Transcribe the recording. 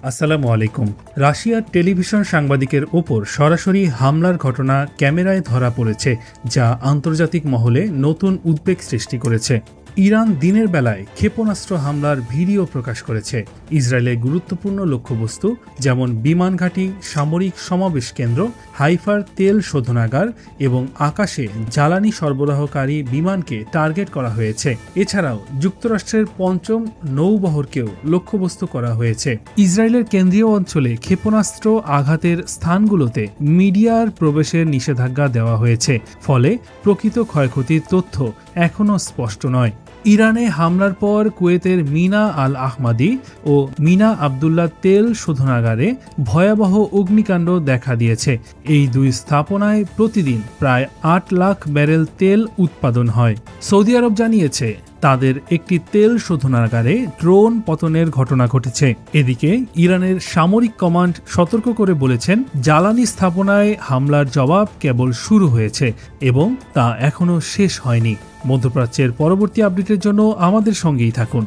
আসসালামু আলাইকুম। রাশিয়ার টেলিভিশন সাংবাদিকের ওপর সরাসরি হামলার ঘটনা ক্যামেরায় ধরা পড়েছে, যা আন্তর্জাতিক মহলে নতুন উদ্বেগ সৃষ্টি করেছে। ইরান দিনের বেলায় ক্ষেপণাস্ত্র হামলার ভিডিও প্রকাশ করেছে। ইসরায়েলের গুরুত্বপূর্ণ লক্ষ্যবস্তু যেমন বিমান ঘাঁটি, সামরিক সমাবেশ কেন্দ্র, হাইফার তেল শোধনাগার এবং আকাশে জ্বালানি সরবরাহকারী বিমানকে টার্গেট করা হয়েছে। এছাড়াও যুক্তরাষ্ট্রের পঞ্চম নৌবহরকেও লক্ষ্যবস্তু করা হয়েছে। ইসরায়েলের কেন্দ্রীয় অঞ্চলে ক্ষেপণাস্ত্র আঘাতের স্থানগুলোতে মিডিয়ার প্রবেশের নিষেধাজ্ঞা দেওয়া হয়েছে, ফলে প্রকৃত ক্ষয়ক্ষতির তথ্য এখনও স্পষ্ট নয়। ইরানে হামলার পর কুয়েতের মিনা আল আহমাদি ও মিনা আবদুল্লাহ তেল শোধনাগারে ভয়াবহ অগ্নিকাণ্ড দেখা দিয়েছে। এই দুই স্থাপনায় প্রতিদিন প্রায় ৮ লাখ ব্যারেল তেল উৎপাদন হয়। সৌদি আরব জানিয়েছে তাদের একটি তেল শোধনাগারে ড্রোন পতনের ঘটনা ঘটেছে। এদিকে ইরানের সামরিক কমান্ড সতর্ক করে বলেছেন, জ্বালানি স্থাপনায় হামলার জবাব কেবল শুরু হয়েছে এবং তা এখনও শেষ হয়নি। মধ্যপ্রাচ্যের পরবর্তী আপডেটের জন্য আমাদের সঙ্গেই থাকুন।